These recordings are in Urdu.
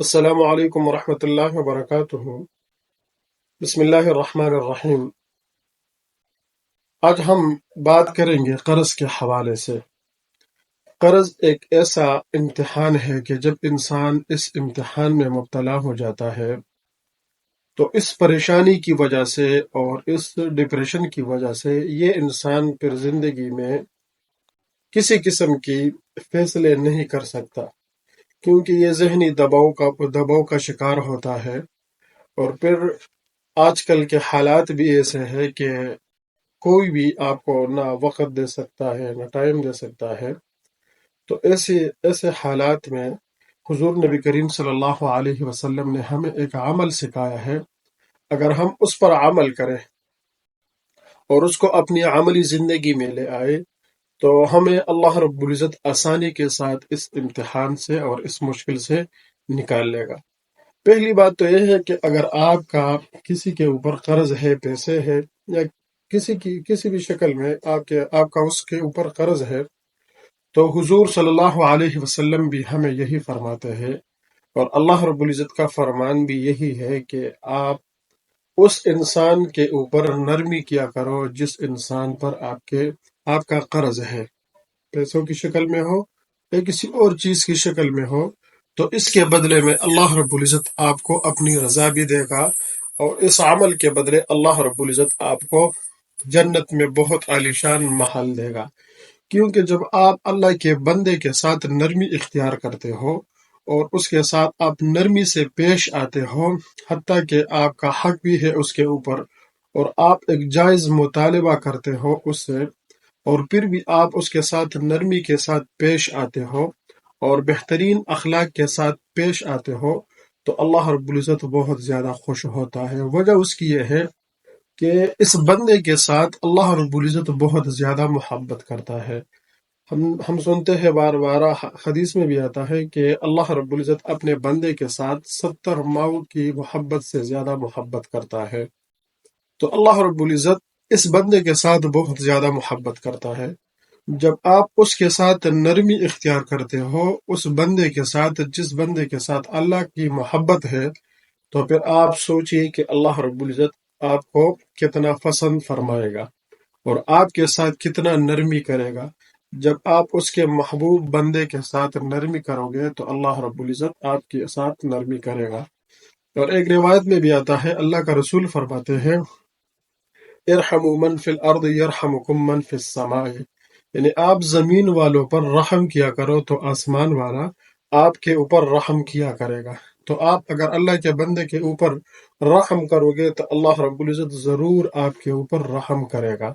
السلام علیکم ورحمۃ اللہ وبرکاتہ۔ بسم اللہ الرحمن الرحیم۔ آج ہم بات کریں گے قرض کے حوالے سے۔ قرض ایک ایسا امتحان ہے کہ جب انسان اس امتحان میں مبتلا ہو جاتا ہے تو اس پریشانی کی وجہ سے اور اس ڈپریشن کی وجہ سے یہ انسان پھر زندگی میں کسی قسم کی فیصلے نہیں کر سکتا، کیونکہ یہ ذہنی دباؤ کا شکار ہوتا ہے۔ اور پھر آج کل کے حالات بھی ایسے ہیں کہ کوئی بھی آپ کو نہ وقت دے سکتا ہے نہ ٹائم دے سکتا ہے۔ تو ایسے حالات میں حضور نبی کریم صلی اللہ علیہ وسلم نے ہمیں ایک عمل سکھایا ہے۔ اگر ہم اس پر عمل کریں اور اس کو اپنی عملی زندگی میں لے آئے تو ہمیں اللہ رب العزت آسانی کے ساتھ اس امتحان سے اور اس مشکل سے نکال لے گا۔ پہلی بات تو یہ ہے کہ اگر آپ کا کسی کے اوپر قرض ہے، پیسے ہے، یا کسی بھی شکل میں آپ کا اس کے اوپر قرض ہے، تو حضور صلی اللہ علیہ وسلم بھی ہمیں یہی فرماتے ہیں، اور اللہ رب العزت کا فرمان بھی یہی ہے کہ آپ اس انسان کے اوپر نرمی کیا کرو جس انسان پر آپ کا قرض ہے، پیسوں کی شکل میں ہو یا کسی اور چیز کی شکل میں ہو۔ تو اس کے بدلے میں اللہ رب العزت آپ کو اپنی رضا بھی دے گا، اور اس عمل کے بدلے اللہ رب العزت آپ کو جنت میں بہت عالیشان محل دے گا۔ کیونکہ جب آپ اللہ کے بندے کے ساتھ نرمی اختیار کرتے ہو اور اس کے ساتھ آپ نرمی سے پیش آتے ہو، حتیٰ کہ آپ کا حق بھی ہے اس کے اوپر، اور آپ ایک جائز مطالبہ کرتے ہو اس سے، اور پھر بھی آپ اس کے ساتھ نرمی کے ساتھ پیش آتے ہو اور بہترین اخلاق کے ساتھ پیش آتے ہو، تو اللہ رب العزت بہت زیادہ خوش ہوتا ہے۔ وجہ اس کی یہ ہے کہ اس بندے کے ساتھ اللہ رب العزت بہت زیادہ محبت کرتا ہے۔ ہم سنتے ہیں بار بار، حدیث میں بھی آتا ہے کہ اللہ رب العزت اپنے بندے کے ساتھ 70 ماؤں کی محبت سے زیادہ محبت کرتا ہے۔ تو اللہ رب العزت اس بندے کے ساتھ بہت زیادہ محبت کرتا ہے۔ جب آپ اس کے ساتھ نرمی اختیار کرتے ہو، اس بندے کے ساتھ جس بندے کے ساتھ اللہ کی محبت ہے، تو پھر آپ سوچئے کہ اللہ رب العزت آپ کو کتنا پسند فرمائے گا اور آپ کے ساتھ کتنا نرمی کرے گا۔ جب آپ اس کے محبوب بندے کے ساتھ نرمی کرو گے تو اللہ رب العزت آپ کے ساتھ نرمی کرے گا۔ اور ایک روایت میں بھی آتا ہے، اللہ کا رسول فرماتے ہیں، ارحموا من فی الارض یرحمکم من فی السماء، یعنی آپ زمین والوں پر رحم کیا کرو تو آسمان والا آپ کے اوپر رحم کیا کرے گا۔ تو آپ اگر اللہ کے بندے کے اوپر رحم کرو گے تو اللہ رب العزت ضرور آپ کے اوپر رحم کرے گا۔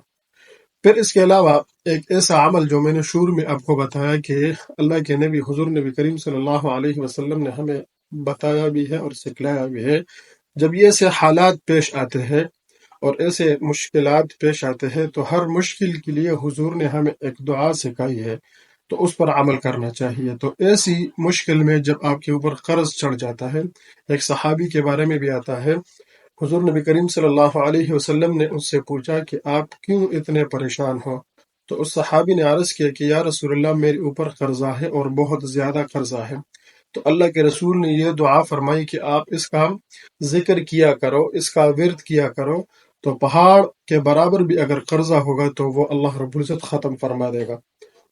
پھر اس کے علاوہ ایک ایسا عمل جو میں نے شروع میں آپ کو بتایا کہ اللہ کے نبی حضور نبی کریم صلی اللہ علیہ وسلم نے ہمیں بتایا بھی ہے اور سکھلایا بھی ہے، جب یہ ایسے حالات پیش آتے ہیں اور ایسے مشکلات پیش آتے ہیں تو ہر مشکل کے لیے حضور نے ہمیں ایک دعا سکھائی ہے، تو اس پر عمل کرنا چاہیے۔ تو ایسی مشکل میں جب آپ کے اوپر قرض چڑھ جاتا ہے، ایک صحابی کے بارے میں بھی آتا ہے، حضور نبی کریم صلی اللہ علیہ وسلم نے اس سے پوچھا کہ آپ کیوں اتنے پریشان ہو؟ تو اس صحابی نے عرض کیا کہ یا رسول اللہ، میرے اوپر قرضہ ہے اور بہت زیادہ قرضہ ہے۔ تو اللہ کے رسول نے یہ دعا فرمائی کہ آپ اس کا ذکر کیا کرو، اس کا ورد کیا کرو، تو پہاڑ کے برابر بھی اگر قرضہ ہوگا تو وہ اللہ رب العزت ختم فرما دے گا۔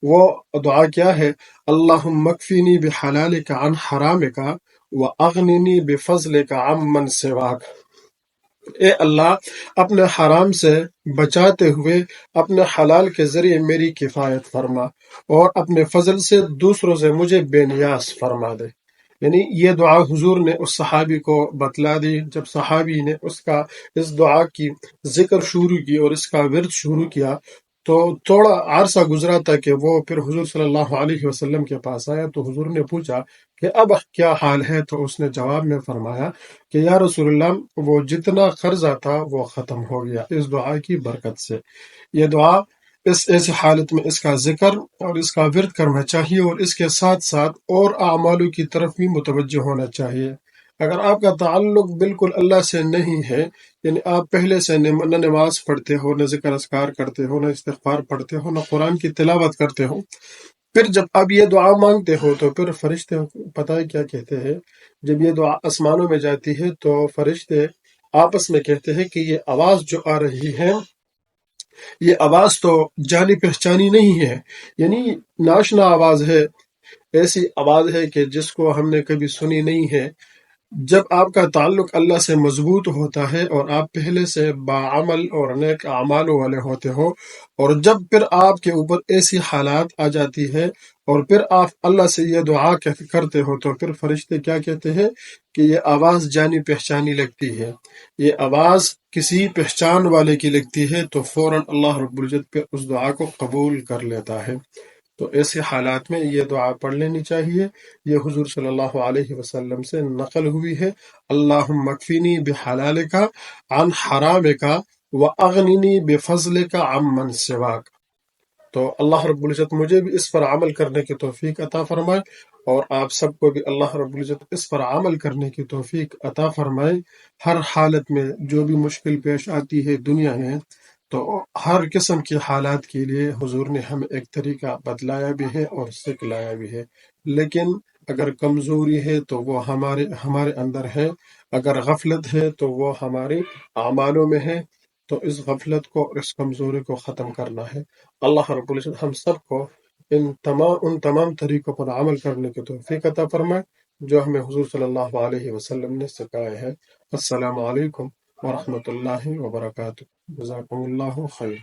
وہ دعا کیا ہے؟ اللہم اکفینی بحلالک عن حرامک واغننی بفضلک عمن سواک۔ اے اللہ، اپنے حرام سے بچاتے ہوئے اپنے حلال کے ذریعے میری کفایت فرما، اور اپنے فضل سے دوسروں سے مجھے بے نیاز فرما دے۔ یعنی یہ دعا حضور نے اس صحابی کو بتلا دی۔ جب صحابی نے اس دعا کی ذکر شروع کی اور اس کا ورد شروع کیا تو تھوڑا عرصہ گزرا تھا کہ وہ پھر حضور صلی اللہ علیہ وسلم کے پاس آیا، تو حضور نے پوچھا کہ اب کیا حال ہے؟ تو اس نے جواب میں فرمایا کہ یا رسول اللہ، وہ جتنا قرضہ تھا وہ ختم ہو گیا اس دعا کی برکت سے۔ یہ دعا اس ایسی حالت میں اس کا ذکر اور اس کا ورد کرنا چاہیے، اور اس کے ساتھ ساتھ اور اعمالوں کی طرف بھی متوجہ ہونا چاہیے۔ اگر آپ کا تعلق بالکل اللہ سے نہیں ہے، یعنی آپ پہلے سے نہ نماز پڑھتے ہو، نہ ذکر اذکار کرتے ہو، نہ استغفار پڑھتے ہو، نہ قرآن کی تلاوت کرتے ہو، پھر جب آپ یہ دعا مانگتے ہو تو پھر فرشتے پتہ ہے کیا کہتے ہیں؟ جب یہ دعا آسمانوں میں جاتی ہے تو فرشتے آپس میں کہتے ہیں کہ یہ آواز جو آ رہی ہے، یہ آواز تو جانی پہچانی نہیں ہے، یعنی ناشنا آواز ہے، ایسی آواز ہے کہ جس کو ہم نے کبھی سنی نہیں ہے۔ جب آپ کا تعلق اللہ سے مضبوط ہوتا ہے اور آپ پہلے سے باعمل اور نیک اعمال والے ہوتے ہو، اور جب پھر آپ کے اوپر ایسی حالات آ جاتی ہے اور پھر آپ اللہ سے یہ دعا کرتے ہو، تو پھر فرشتے کیا کہتے ہیں کہ یہ آواز جانی پہچانی لگتی ہے، یہ آواز کسی پہچان والے کی لگتی ہے، تو فوراً اللہ رب العزت پہ اس دعا کو قبول کر لیتا ہے۔ تو ایسے حالات میں یہ دعا پڑھ لینی چاہیے۔ یہ حضور صلی اللہ علیہ وسلم سے نقل ہوئی ہے، اللہم اکفینی بحلالک عن حرامک واغننی بفضلک عمن سواک۔ تو اللہ رب العزت مجھے بھی اس پر عمل کرنے کی توفیق عطا فرمائے، اور آپ سب کو بھی اللہ رب العزت اس پر عمل کرنے کی توفیق عطا فرمائے۔ ہر حالت میں جو بھی مشکل پیش آتی ہے دنیا میں، تو ہر قسم کی حالات کے لیے حضور نے ہمیں ایک طریقہ بتلایا بھی ہے اور سکھلایا بھی ہے، لیکن اگر کمزوری ہے تو وہ ہمارے اندر ہے، اگر غفلت ہے تو وہ ہمارے اعمالوں میں ہے۔ تو اس غفلت کو اور اس کمزوری کو ختم کرنا ہے۔ اللہ رب العزت ہم سب کو ان تمام طریقوں پر عمل کرنے کی توفیق عطا فرمائے جو ہمیں حضور صلی اللہ علیہ وسلم نے سکھائے ہیں۔ السلام علیکم ورحمۃ اللہ وبرکاتہ۔ جزاکم اللہ خیر۔